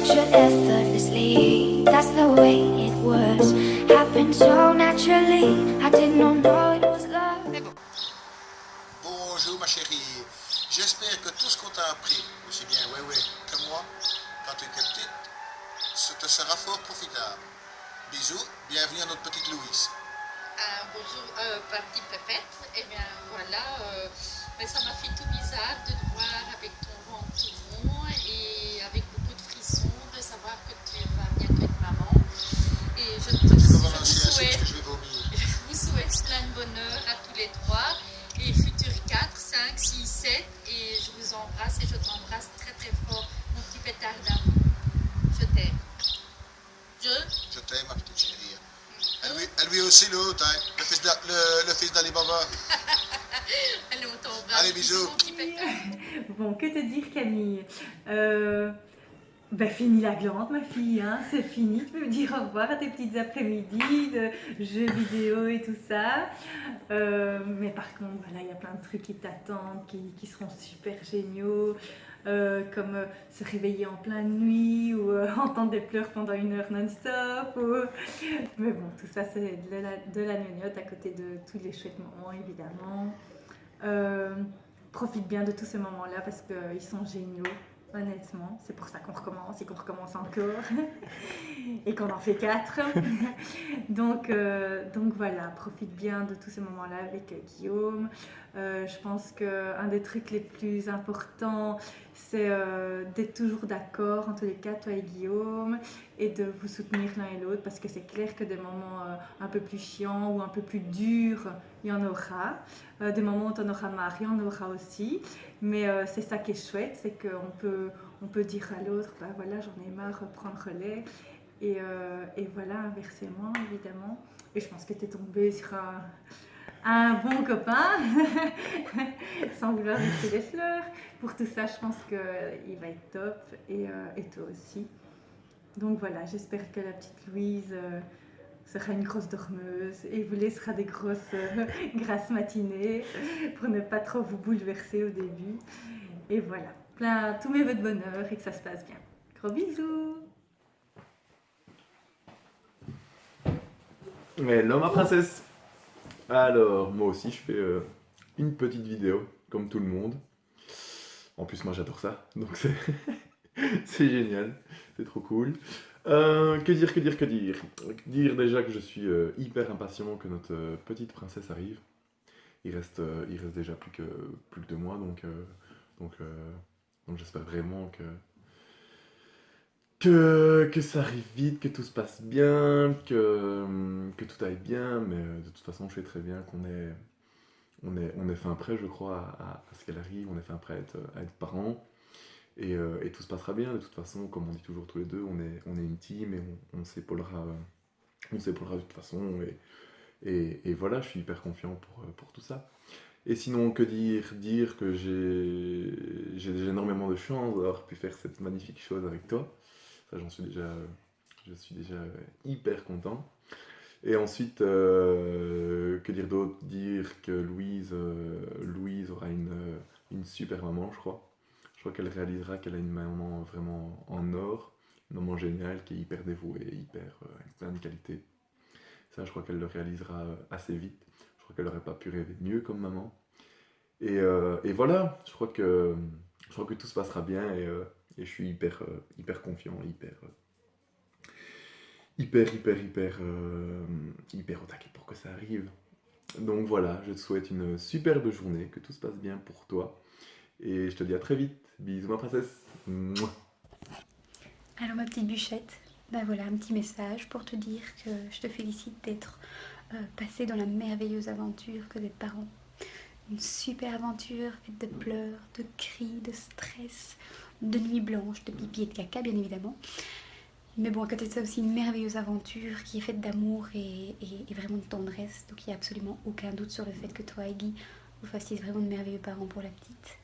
suture effortlessly. That's the way it was. Happened so naturally. I did not know it was love. Bonjour ma chérie, j'espère que tout ce qu'on t'a appris, aussi bien ouais que moi, quand tu étais petite, ce te sera fort profitable. Bisous, bienvenue à notre petite Louise. Bonjour, partie pépette. Et bien voilà, mais ça m'a fait tout bizarre de te voir avec ton ventre tout rond et avec beaucoup de frissons, de savoir que tu vas bientôt être maman. Et je vous souhaite plein de bonheur à tous les trois. Et futurs 4, 5, 6, 7. Et je vous embrasse et je t'embrasse très très fort, mon petit pétard d'amour. Je t'aime. Je t'aime ma petite chérie. Elle lui aussi l'autre, hein, le fils d'Ali Baba. Allez, on t'embrasse. Allez, bisous. Mon petit pétard. Bon, que te dire Camille? Fini la glande ma fille, hein, c'est fini, tu peux me dire au revoir à tes petites après-midi de jeux vidéo et tout ça. Mais par contre, voilà, il y a plein de trucs qui t'attendent, qui seront super géniaux, comme se réveiller en pleine nuit ou entendre des pleurs pendant 1 heure non-stop. Mais bon, tout ça c'est de la gnognotte à côté de tous les chouettes moments évidemment. Profite bien de tous ces moments-là parce qu'ils sont géniaux. Honnêtement, c'est pour ça qu'on recommence et qu'on recommence encore et qu'on en fait 4. donc voilà, profite bien de tous ces moments-là avec Guillaume. Je pense qu'un des trucs les plus importants, c'est d'être toujours d'accord, en tous les cas, toi et Guillaume, et de vous soutenir l'un et l'autre, parce que c'est clair que des moments un peu plus chiants ou un peu plus durs, il y en aura. Des moments où on aura marre, il y en aura aussi. Mais c'est ça qui est chouette, c'est qu'on peut dire à l'autre, bah voilà, j'en ai marre, prendre relais. Et voilà, inversement, évidemment. Et je pense que tu es tombée sur un bon copain, sans vouloir jeter des fleurs. Pour tout ça, je pense qu'il va être top, et toi aussi. Donc voilà, j'espère que la petite Louise sera une grosse dormeuse et vous laissera des grosses grasses matinées pour ne pas trop vous bouleverser au début. Et voilà, tous mes vœux de bonheur et que ça se passe bien. Gros bisous! Hello ma princesse. Alors, moi aussi je fais une petite vidéo, comme tout le monde. En plus moi j'adore ça, donc c'est c'est génial, c'est trop cool. Que dire? Dire déjà que je suis hyper impatient que notre petite princesse arrive. Il reste déjà plus que 2 mois, donc j'espère vraiment que ça arrive vite, que tout se passe bien, que tout aille bien, mais de toute façon je sais très bien on est fin prêt, je crois, à ce qu'elle arrive, on est fin prêt à être parents, et tout se passera bien. De toute façon, comme on dit toujours tous les deux, on est une team et on s'épaulera de toute façon, et voilà, je suis hyper confiant pour tout ça. Et sinon, que dire que j'ai énormément de chance d'avoir pu faire cette magnifique chose avec toi. Ça, je suis déjà hyper content. Et ensuite, que dire d'autre? Dire que Louise aura une super maman, je crois. Je crois qu'elle réalisera qu'elle a une maman vraiment en or, une maman géniale, qui est hyper dévouée, avec plein de qualités. Ça, je crois qu'elle le réalisera assez vite. Je crois qu'elle n'aurait pas pu rêver mieux comme maman. Et voilà, je crois que tout se passera bien, et je suis hyper confiant, hyper au taquet pour que ça arrive. Donc voilà, je te souhaite une superbe journée, que tout se passe bien pour toi. Et je te dis à très vite. Bisous ma princesse. Mouah. Alors ma petite bûchette, voilà un petit message pour te dire que je te félicite d'être passée dans la merveilleuse aventure que d'être parent. Une super aventure faite de pleurs, de cris, de stress, de nuits blanches, de pipi et de caca bien évidemment. Mais bon, à côté de ça aussi une merveilleuse aventure qui est faite d'amour et vraiment de tendresse. Donc il n'y a absolument aucun doute sur le fait que toi et Guy, vous fassiez vraiment de merveilleux parents pour la petite.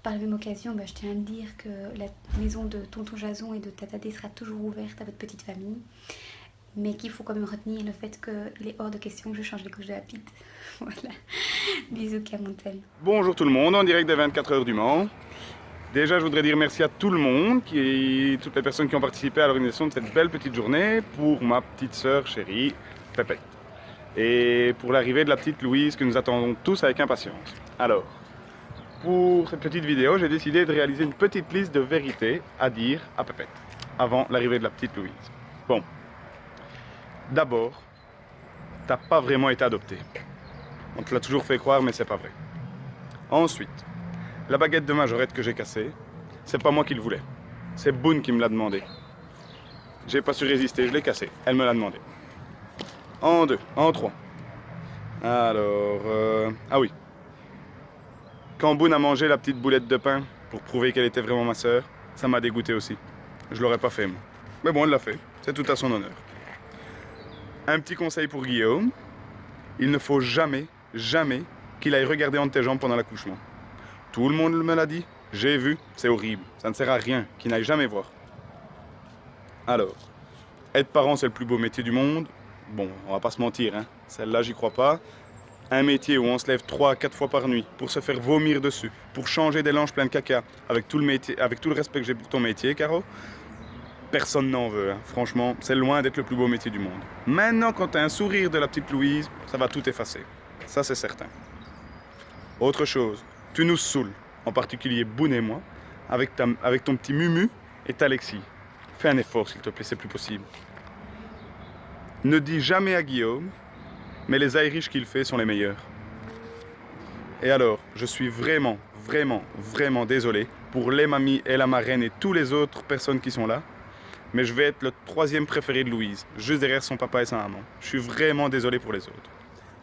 Par la même occasion, je tiens à te dire que la maison de tonton Jason et de tata Dé sera toujours ouverte à votre petite famille. Mais qu'il faut quand même retenir le fait qu'il est hors de question que je change les couches de la petite. Voilà. Bisous Camontel. Bonjour tout le monde, en direct des 24 heures du Mans. Déjà, je voudrais dire merci à tout le monde, toutes les personnes qui ont participé à l'organisation de cette belle petite journée, pour ma petite sœur chérie, Pépette. Et pour l'arrivée de la petite Louise que nous attendons tous avec impatience. Alors, pour cette petite vidéo, j'ai décidé de réaliser une petite liste de vérités à dire à Pépette, avant l'arrivée de la petite Louise. Bon, d'abord, t'as pas vraiment été adopté. On te l'a toujours fait croire, mais c'est pas vrai. Ensuite, la baguette de majorette que j'ai cassée, c'est pas moi qui le voulais. C'est Boone qui me l'a demandé. J'ai pas su résister, je l'ai cassée. Elle me l'a demandé. En 2, en 3. Alors, ah oui. Quand Boone a mangé la petite boulette de pain pour prouver qu'elle était vraiment ma sœur, ça m'a dégoûté aussi. Je l'aurais pas fait, moi. Mais bon, elle l'a fait. C'est tout à son honneur. Un petit conseil pour Guillaume. Il ne faut jamais, jamais qu'il aille regarder entre tes jambes pendant l'accouchement. Tout le monde me l'a dit, j'ai vu, c'est horrible, ça ne sert à rien, qu'il n'aille jamais voir. Alors, être parent c'est le plus beau métier du monde. Bon, on va pas se mentir, hein. Celle-là j'y crois pas. Un métier où on se lève 3 à 4 fois par nuit pour se faire vomir dessus, pour changer des langes pleines de caca, avec tout le respect que j'ai pour ton métier, Caro, personne n'en veut, hein. Franchement, c'est loin d'être le plus beau métier du monde. Maintenant, quand tu as un sourire de la petite Louise, ça va tout effacer. Ça c'est certain. Autre chose, tu nous saoules, en particulier Boone et moi, avec ton petit Mumu et ta Lexi. Fais un effort s'il te plaît, c'est plus possible. Ne dis jamais à Guillaume, mais les Irish qu'il fait sont les meilleurs. Et alors, je suis vraiment, vraiment, vraiment désolé pour les mamies et la marraine et toutes les autres personnes qui sont là, mais je vais être le 3e préféré de Louise, juste derrière son papa et sa maman. Je suis vraiment désolé pour les autres.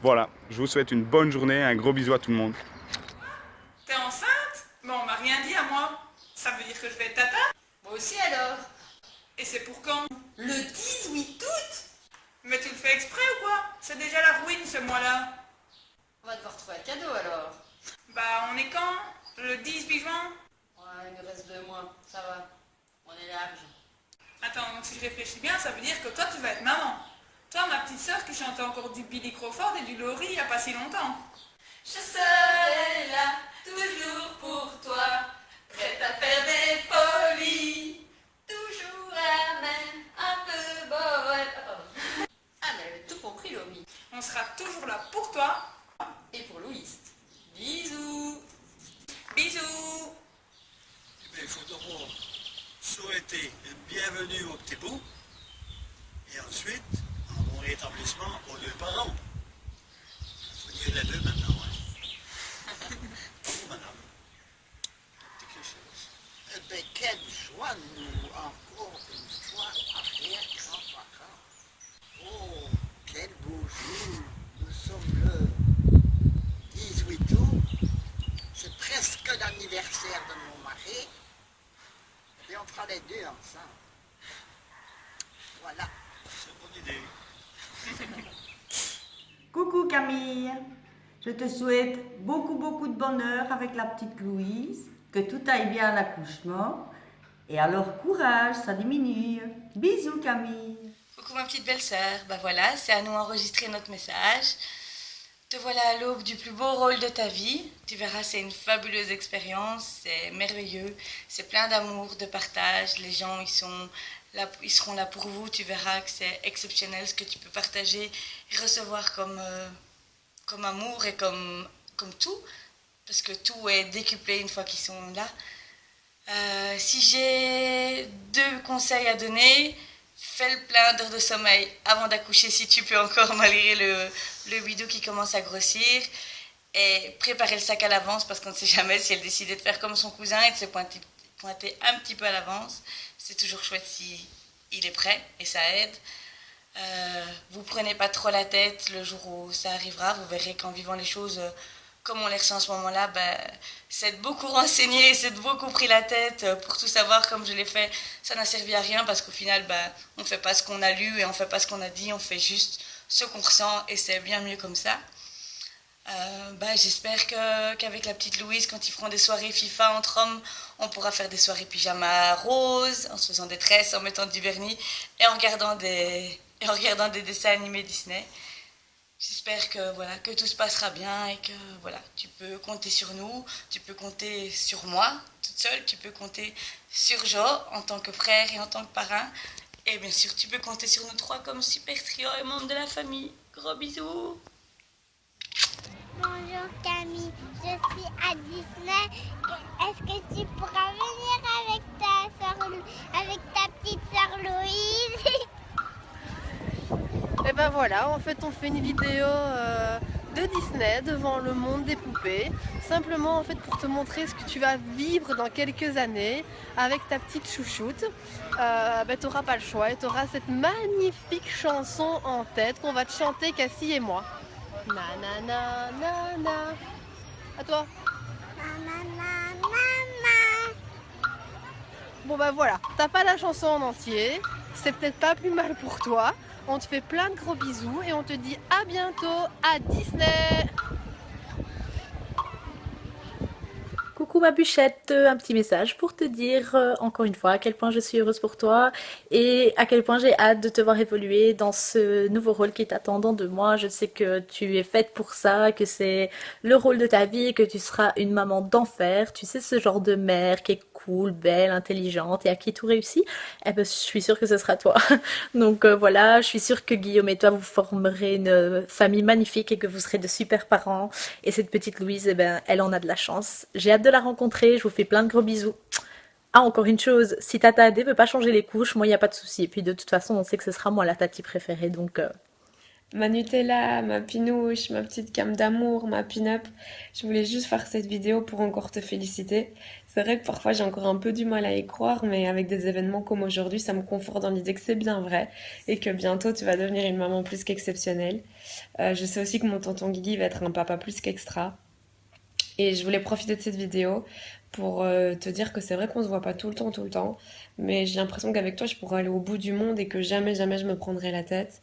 Voilà, je vous souhaite une bonne journée, un gros bisou à tout le monde. T'es enceinte? Mais on m'a rien dit à moi. Ça veut dire que je vais être tata? Moi aussi alors. Et c'est pour quand? Le 18 août. Mais tu le fais exprès ou quoi? C'est déjà la ruine ce mois-là. On va devoir trouver un cadeau alors. Bah on est quand? Le 18 juin? Ouais, il nous reste 2 mois, ça va. On est large. Attends, donc si je réfléchis bien, ça veut dire que toi tu vas être maman. Toi, ma petite sœur qui chantait encore du Billy Crawford et du Laurie il n'y a pas si longtemps. Je serai là, toujours pour toi, prête à faire des folies, toujours la même, un peu bohème. Ah, pardon. Ah, mais elle avait tout compris, Laurie. On sera toujours là pour toi. Et pour Louise. Bisous. Bisous. Eh bien, il faut d'abord souhaiter une bienvenue au petit bout et ensuite un bon rétablissement aux 2 parents. Il faut dire les 2 maintenant. Hein. Bonjour, madame. Quelque chose. Eh bien, quelle joie de nous encore une fois arrière grand-parents. Oh, quel beau jour. Nous sommes le 18 août. C'est presque l'anniversaire de mon mari. Et on fera les 2 ensemble. Voilà. C'est une bonne idée. Coucou Camille, je te souhaite beaucoup de bonheur avec la petite Louise, que tout aille bien à l'accouchement, et alors courage, ça diminue. Bisous Camille. Coucou ma petite belle-sœur, bah voilà, c'est à nous enregistrer notre message. Te voilà à l'aube du plus beau rôle de ta vie. Tu verras, c'est une fabuleuse expérience, c'est merveilleux, c'est plein d'amour, de partage. Les gens, ils seront là pour vous. Tu verras que c'est exceptionnel ce que tu peux partager et recevoir comme amour et comme tout, parce que tout est décuplé une fois qu'ils sont là. Si j'ai 2 conseils à donner, fais le plein d'heures de sommeil avant d'accoucher si tu peux encore, malgré le bidou qui commence à grossir. Et préparer le sac à l'avance parce qu'on ne sait jamais si elle décidait de faire comme son cousin et de se pointer un petit peu à l'avance. C'est toujours chouette si il est prêt et ça aide. Vous prenez pas trop la tête le jour où ça arrivera. Vous verrez qu'en vivant les choses comme on les ressent en ce moment-là, s'être beaucoup renseigné, s'être beaucoup pris la tête pour tout savoir comme je l'ai fait, ça n'a servi à rien parce qu'au final, on ne fait pas ce qu'on a lu et on ne fait pas ce qu'on a dit, on fait juste ce qu'on ressent et c'est bien mieux comme ça. J'espère qu'avec la petite Louise, quand ils feront des soirées FIFA entre hommes, on pourra faire des soirées pyjama roses, en se faisant des tresses, en mettant du vernis et en regardant des dessins animés Disney. J'espère que tout se passera bien et que tu peux compter sur nous, tu peux compter sur moi. De toute toute seule, tu peux compter sur Jo en tant que frère et en tant que parrain. Et bien sûr, tu peux compter sur nous 3 comme super trio et membres de la famille. Gros bisous. Bonjour Camille, je suis à Disney. Est-ce que tu pourras venir avec ta petite sœur Louise? Et ben voilà, en fait on fait une vidéo de Disney devant le monde des poupées. Simplement en fait pour te montrer ce que tu vas vivre dans quelques années avec ta petite chouchoute. Tu n'auras pas le choix et tu auras cette magnifique chanson en tête qu'on va te chanter Cassie et moi. Na na na na na. À toi. Na na na na na. Bon bah voilà, t'as pas la chanson en entier, c'est peut-être pas plus mal pour toi. On te fait plein de gros bisous et on te dit à bientôt à Disney. Coucou ma bûchette, un petit message pour te dire encore une fois à quel point je suis heureuse pour toi et à quel point j'ai hâte de te voir évoluer dans ce nouveau rôle qui est attendant de moi. Je sais que tu es faite pour ça, que c'est le rôle de ta vie, que tu seras une maman d'enfer. Tu sais, ce genre de mère qui est cool, belle, intelligente et à qui tout réussit. Eh ben, je suis sûre que ce sera toi. Donc voilà, je suis sûre que Guillaume et toi vous formerez une famille magnifique et que vous serez de super parents. Et cette petite Louise, eh ben, elle en a de la chance. J'ai hâte de la rencontrer, je vous fais plein de gros bisous. Ah, encore une chose, si Tata Adé veut pas changer les couches, moi il n'y a pas de souci. Et puis de toute façon, on sait que ce sera moi la tati préférée, donc... Ma Nutella, ma pinouche, ma petite cam d'amour, ma pin-up. Je voulais juste faire cette vidéo pour encore te féliciter. C'est vrai que parfois j'ai encore un peu du mal à y croire, mais avec des événements comme aujourd'hui, ça me conforte dans l'idée que c'est bien vrai et que bientôt tu vas devenir une maman plus qu'exceptionnelle. Je sais aussi que mon tonton Guigui va être un papa plus qu'extra. Et je voulais profiter de cette vidéo pour te dire que c'est vrai qu'on se voit pas tout le temps, mais j'ai l'impression qu'avec toi je pourrais aller au bout du monde et que jamais je me prendrai la tête.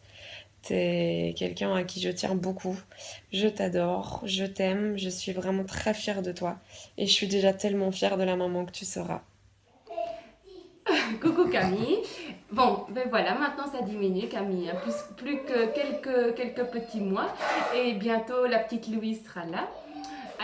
T'es quelqu'un à qui je tiens beaucoup, je t'adore, je t'aime, je suis vraiment très fière de toi et je suis déjà tellement fière de la maman que tu seras. Coucou Camille. Bon, ben voilà, maintenant ça diminue Camille, hein. Plus que quelques petits mois et bientôt la petite Louise sera là.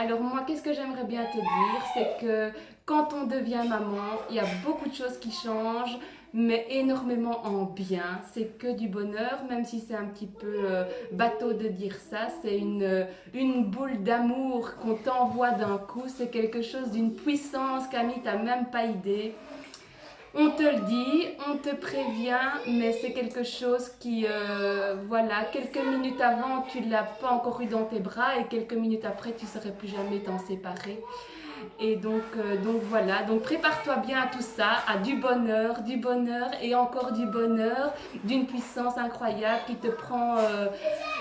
Alors moi, qu'est-ce que j'aimerais bien te dire, c'est que quand on devient maman, il y a beaucoup de choses qui changent, mais énormément en bien. C'est que du bonheur, même si c'est un petit peu bateau de dire ça. C'est une boule d'amour qu'on t'envoie d'un coup. C'est quelque chose d'une puissance, Camille, t'as même pas idée. On te le dit, on te prévient, mais c'est quelque chose qui, voilà, quelques minutes avant, tu ne l'as pas encore eu dans tes bras et quelques minutes après, tu ne saurais plus jamais t'en séparer. Et donc voilà, donc prépare-toi bien à tout ça, à du bonheur et encore du bonheur, d'une puissance incroyable qui te prend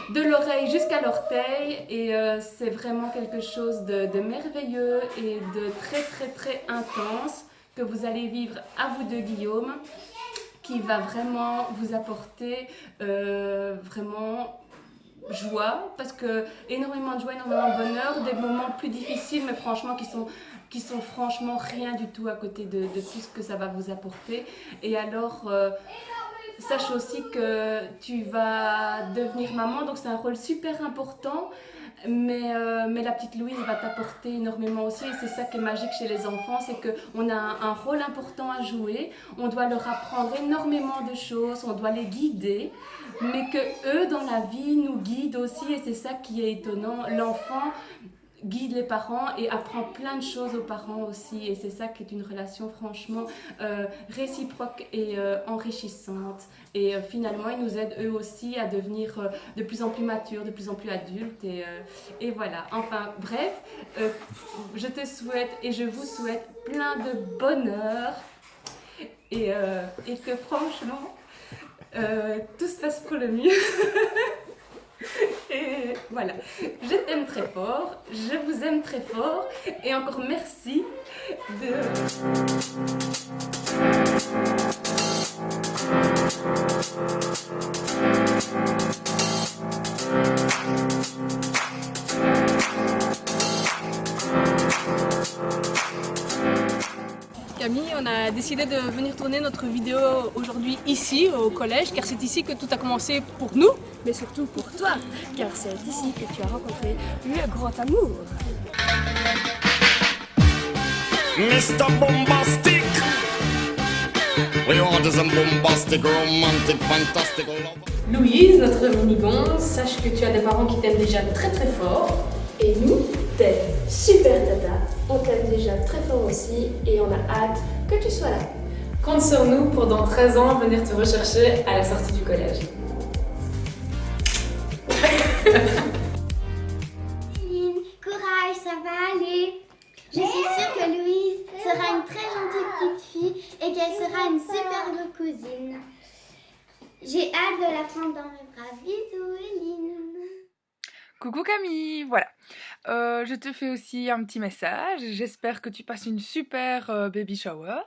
de l'oreille jusqu'à l'orteil et c'est vraiment quelque chose de merveilleux et de très intense que vous allez vivre à vous deux Guillaume, qui va vraiment vous apporter vraiment joie, parce que énormément de joie, énormément de bonheur, des moments plus difficiles, mais franchement qui sont franchement rien du tout à côté de tout ce que ça va vous apporter. Et alors, sache aussi que tu vas devenir maman, donc c'est un rôle super important. Mais la petite Louise va t'apporter énormément aussi et c'est ça qui est magique chez les enfants, c'est qu'on a un rôle important à jouer, on doit leur apprendre énormément de choses, on doit les guider, mais que eux dans la vie nous guident aussi et c'est ça qui est étonnant, l'enfant guide les parents et apprend plein de choses aux parents aussi et c'est ça qui est une relation franchement réciproque et enrichissante et finalement ils nous aident eux aussi à devenir de plus en plus matures, de plus en plus adultes et voilà, enfin bref, je te souhaite et je vous souhaite plein de bonheur et que franchement tout se passe pour le mieux. Et voilà, je t'aime très fort, je vous aime très fort et encore merci de... Camille, on a décidé de venir tourner notre vidéo aujourd'hui ici au collège car c'est ici que tout a commencé pour nous. Mais surtout pour toi, car c'est ici que tu as rencontré le grand amour. Mr. Bombastic. We want some bombastic, romantic, fantastic love. Louise, notre mini-gonze, sache que tu as des parents qui t'aiment déjà très très fort. Et nous, t'es super tata. On t'aime déjà très fort aussi et on a hâte que tu sois là. Compte sur nous pour dans 13 ans venir te rechercher à la sortie du collège. Courage, ça va aller. Je suis sûre que Louise sera une très gentille petite fille et qu'elle sera une superbe cousine. J'ai hâte de la prendre dans mes bras. Bisous, Eline. Coucou Camille, voilà. Je te fais aussi un petit message. J'espère que tu passes une super baby shower.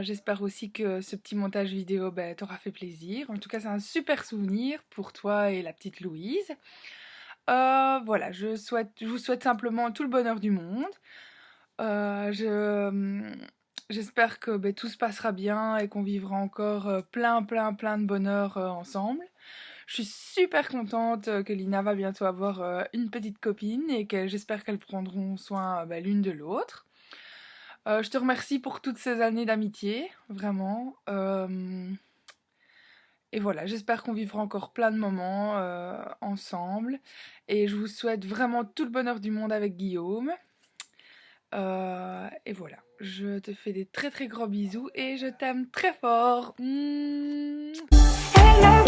J'espère aussi que ce petit montage vidéo t'aura fait plaisir. En tout cas, c'est un super souvenir pour toi et la petite Louise. Voilà, je vous souhaite simplement tout le bonheur du monde. J'espère que tout se passera bien et qu'on vivra encore plein de bonheur ensemble. Je suis super contente que Lina va bientôt avoir une petite copine et que j'espère qu'elles prendront soin l'une de l'autre. Je te remercie pour toutes ces années d'amitié, vraiment. Et voilà, j'espère qu'on vivra encore plein de moments ensemble. Et je vous souhaite vraiment tout le bonheur du monde avec Guillaume. Et voilà, je te fais des très gros bisous et je t'aime très fort. Hello,